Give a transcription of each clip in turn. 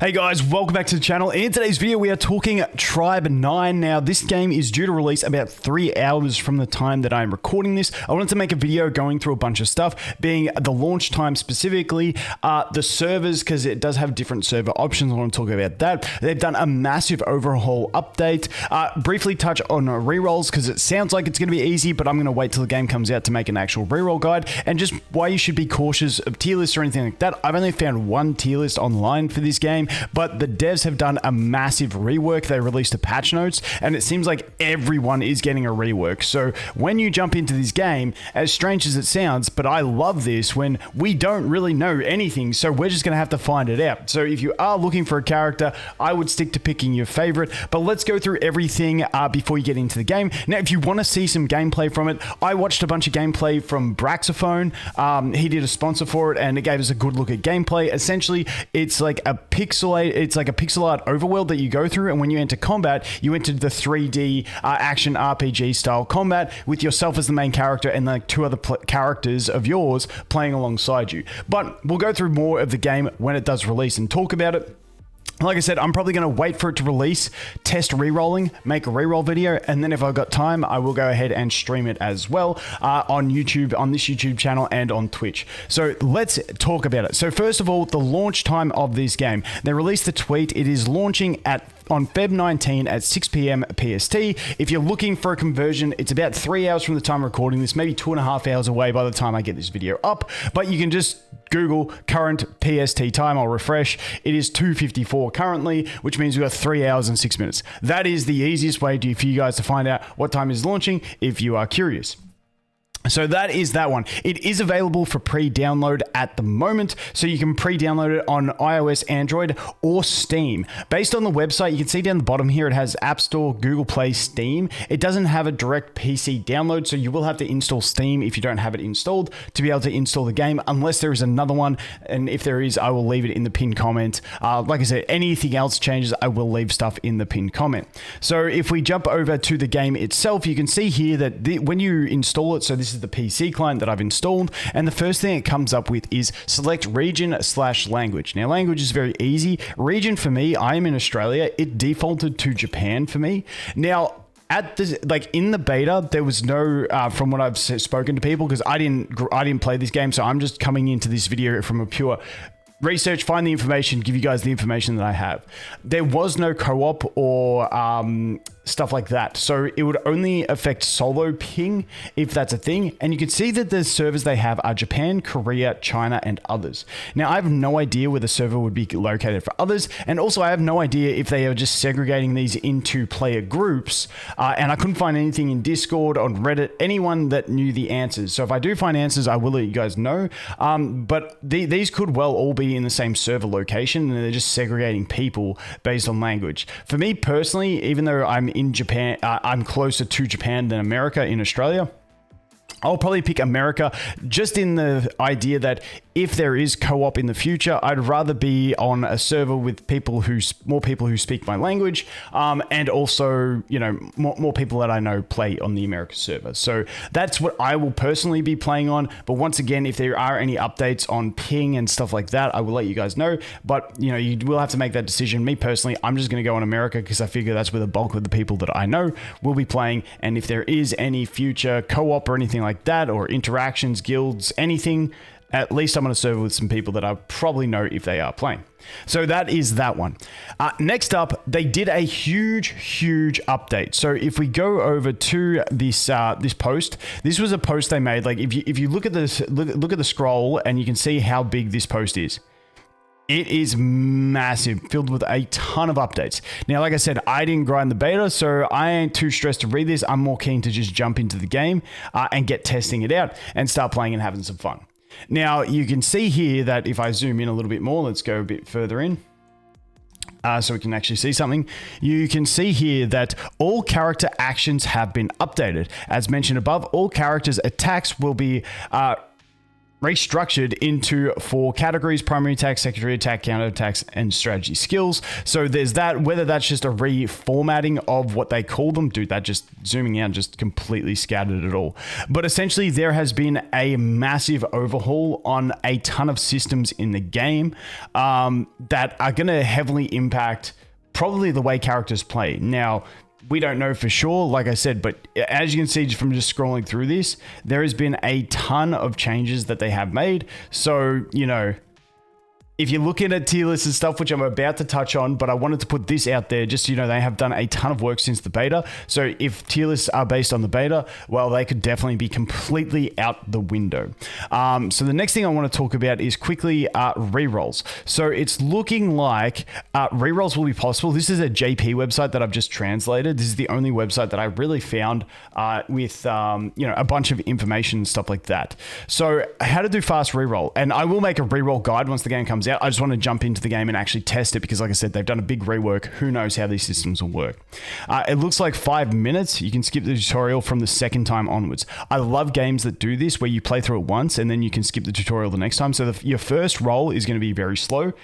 Hey guys, welcome back to the channel. In today's video, we are talking Tribe 9. Now, this game is due to release about 3 hours from the time that I'm recording this. I wanted to make a video going through a bunch of stuff, being the launch time specifically, the servers, because it does have different server options. I want to talk about that. They've done a massive overhaul update. Briefly touch on rerolls, because it sounds like it's going to be easy, but I'm going to wait till the game comes out to make an actual reroll guide, and just why you should be cautious of tier lists or anything like that. I've only found one tier list online for this game, but the devs have done a massive rework. They released a patch notes, and it seems like everyone is getting a rework. So when you jump into this game, as strange as it sounds, but I love this when we don't really know anything, so we're just going to have to find it out. So if you are looking for a character, I would stick to picking your favorite, but let's go through everything before you get into the game. Now, if you want to see some gameplay from it, I watched a bunch of gameplay from Braxophone. He did a sponsor for it, and it gave us a good look at gameplay. Essentially, it's like a pixel art overworld that you go through, and when you enter combat, you enter the 3D action RPG style combat with yourself as the main character and like two other characters of yours playing alongside you. But we'll go through more of the game when it does release and talk about it. Like I said, I'm probably going to wait for it to release, test rerolling, make a reroll video, and then if I've got time, I will go ahead and stream it as well on YouTube, on this YouTube channel, and on Twitch. So let's talk about it. So first of all, the launch time of this game. They released the tweet. It is launching on Feb 19 at 6 p.m. PST. If you're looking for a conversion, it's about 3 hours from the time recording this, maybe 2.5 hours away by the time I get this video up, but you can just Google current PST time. I'll refresh. It is 2:54 currently, which means we've got 3 hours and 6 minutes. That is the easiest way for you guys to find out what time is launching if you are curious. So that is that one. It is available for pre-download at the moment, so you can pre-download it on iOS, Android, or Steam. Based on the website, you can see down the bottom here, it has App Store, Google Play, Steam. It doesn't have a direct PC download, so you will have to install Steam if you don't have it installed to be able to install the game, unless there is another one, and if there is, I will leave it in the pinned comment. Like I said, anything else changes, I will leave stuff in the pinned comment. So if we jump over to the game itself, you can see here that when you install it, so this is the PC client that I've installed, and the first thing it comes up with is select region/language. Now, language is very easy. Region for me, I am in Australia. It defaulted to Japan for me. Now, at this, in the beta, there was no, from what I've spoken to people, because I didn't play this game, so I'm just coming into this video from a pure research, find the information, give you guys the information that I have. There was no co-op or stuff like that. So it would only affect solo ping if that's a thing. And you can see that the servers they have are Japan, Korea, China, and others. Now, I have no idea where the server would be located for others. And also I have no idea if they are just segregating these into player groups. And I couldn't find anything in Discord, on Reddit, anyone that knew the answers. So if I do find answers, I will let you guys know. But these could well all be in the same server location, and they're just segregating people based on language. For me personally, even though I'm in Japan, I'm closer to Japan than America in Australia, I'll probably pick America, just in the idea that if there is co-op in the future, I'd rather be on a server with more people who speak my language, and also, you know, more people that I know play on the America server. So that's what I will personally be playing on. But once again, if there are any updates on ping and stuff like that, I will let you guys know. But, you know, you will have to make that decision. Me personally, I'm just going to go on America because I figure that's where the bulk of the people that I know will be playing. And if there is any future co-op or anything like that, or interactions, guilds, anything, at least I'm on a server with some people that I probably know if they are playing. So that is that one. Next up, they did a huge update. So if we go over to this this post, this was a post they made. Like if you look at this, look at the scroll, and you can see how big this post is. It is massive, filled with a ton of updates. Now, like I said, I didn't grind the beta, so I ain't too stressed to read this. I'm more keen to just jump into the game and get testing it out and start playing and having some fun. Now, you can see here that if I zoom in a little bit more, let's go a bit further in. So we can actually see something. You can see here that all character actions have been updated. As mentioned above, all characters' attacks will be restructured into 4 categories: primary attack, secondary attack, counter attacks, and strategy skills. So there's that. Whether that's just a reformatting of what they call them, dude, that just zooming out just completely scattered it all. But essentially there has been a massive overhaul on a ton of systems in the game that are going to heavily impact probably the way characters play. Now, we don't know for sure, like I said, but as you can see just from just scrolling through this, there has been a ton of changes that they have made. So, you know, if you're looking at tier lists and stuff, which I'm about to touch on, but I wanted to put this out there just so you know they have done a ton of work since the beta. So if tier lists are based on the beta, well, they could definitely be completely out the window. So the next thing I want to talk about is quickly rerolls. So it's looking like rerolls will be possible. This is a JP website that I've just translated. This is the only website that I really found with you know, a bunch of information and stuff like that. So how to do fast reroll, and I will make a reroll guide once the game comes out. I just want to jump into the game and actually test it because, like I said, they've done a big rework. Who knows how these systems will work? It looks like 5 minutes. You can skip the tutorial from the second time onwards. I love games that do this where you play through it once and then you can skip the tutorial the next time. So your first roll is going to be very slow.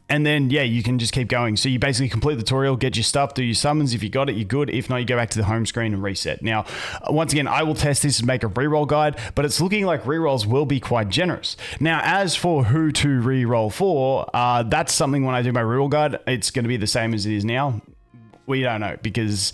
And then, yeah, you can just keep going. So you basically complete the tutorial, get your stuff, do your summons. If you got it, you're good. If not, you go back to the home screen and reset. Now, once again, I will test this and make a reroll guide, but it's looking like rerolls will be quite generous. Now, as for who to reroll for, that's something when I do my reroll guide, it's going to be the same as it is now. We don't know because,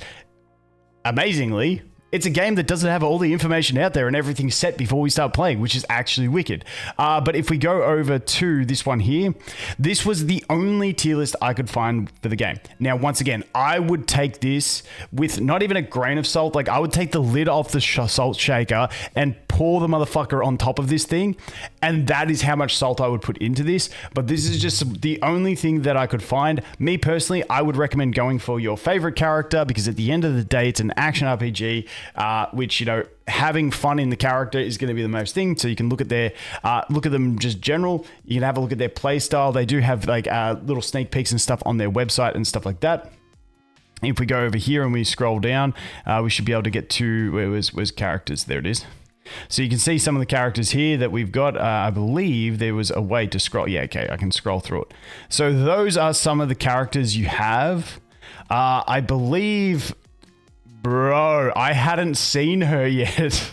amazingly, it's a game that doesn't have all the information out there and everything set before we start playing, which is actually wicked. But if we go over to this one here, this was the only tier list I could find for the game. Now, once again, I would take this with not even a grain of salt. Like, I would take the lid off the salt shaker and pour the motherfucker on top of this thing. And that is how much salt I would put into this. But this is just the only thing that I could find. Me personally, I would recommend going for your favorite character because at the end of the day, it's an action RPG. Which, you know, having fun in the character is going to be the most thing. So you can look at their, look at them just general. You can have a look at their play style. They do have like little sneak peeks and stuff on their website and stuff like that. If we go over here and we scroll down, we should be able to get to where's characters. There it is. So you can see some of the characters here that we've got. I believe there was a way to scroll. Yeah, okay, I can scroll through it. So those are some of the characters you have. I believe... Bro, I hadn't seen her yet.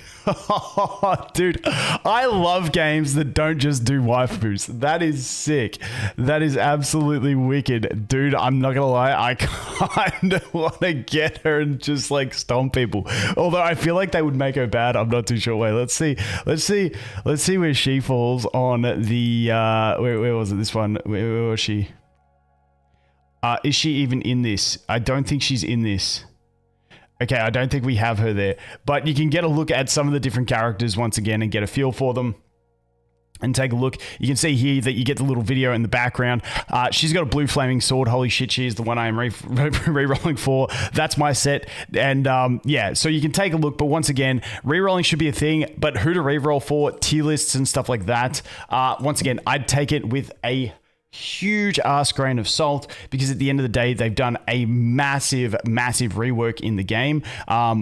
Dude, I love games that don't just do waifus. That is sick. That is absolutely wicked. Dude, I'm not gonna lie, I kind of want to get her and just like stomp people. Although I feel like they would make her bad. I'm not too sure. Wait, let's see where she falls on the, where was it? This one, where was she? Is she even in this? I don't think she's in this. Okay, I don't think we have her there, but you can get a look at some of the different characters once again and get a feel for them and take a look. You can see here that you get the little video in the background. She's got a blue flaming sword. Holy shit, she is the one I am re-rolling for. That's my set. And yeah, so you can take a look, but once again, re-rolling should be a thing, but who to re-roll for, tier lists and stuff like that. Once again, I'd take it with a huge ass grain of salt because at the end of the day they've done a massive rework in the game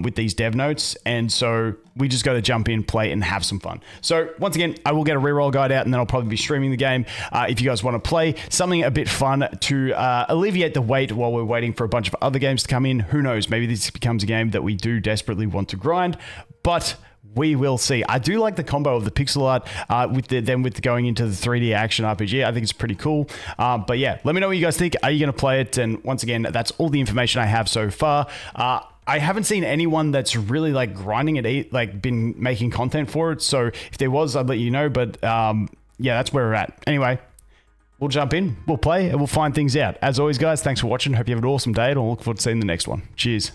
with these dev notes, and so we just got to jump in, play, and have some fun. So once again, I will get a reroll guide out and then I'll probably be streaming the game if you guys want to play something a bit fun to alleviate the wait while we're waiting for a bunch of other games to come in. Who knows, maybe this becomes a game that we do desperately want to grind, but we will see. I do like the combo of the pixel art with going into the 3D action RPG. I think it's pretty cool. But yeah, let me know what you guys think. Are you going to play it? And once again, that's all the information I have so far. I haven't seen anyone that's really like grinding it, like been making content for it. So if there was, I'd let you know. But yeah, that's where we're at. Anyway, we'll jump in, we'll play, and we'll find things out. As always, guys, thanks for watching. Hope you have an awesome day, and I'll look forward to seeing the next one. Cheers.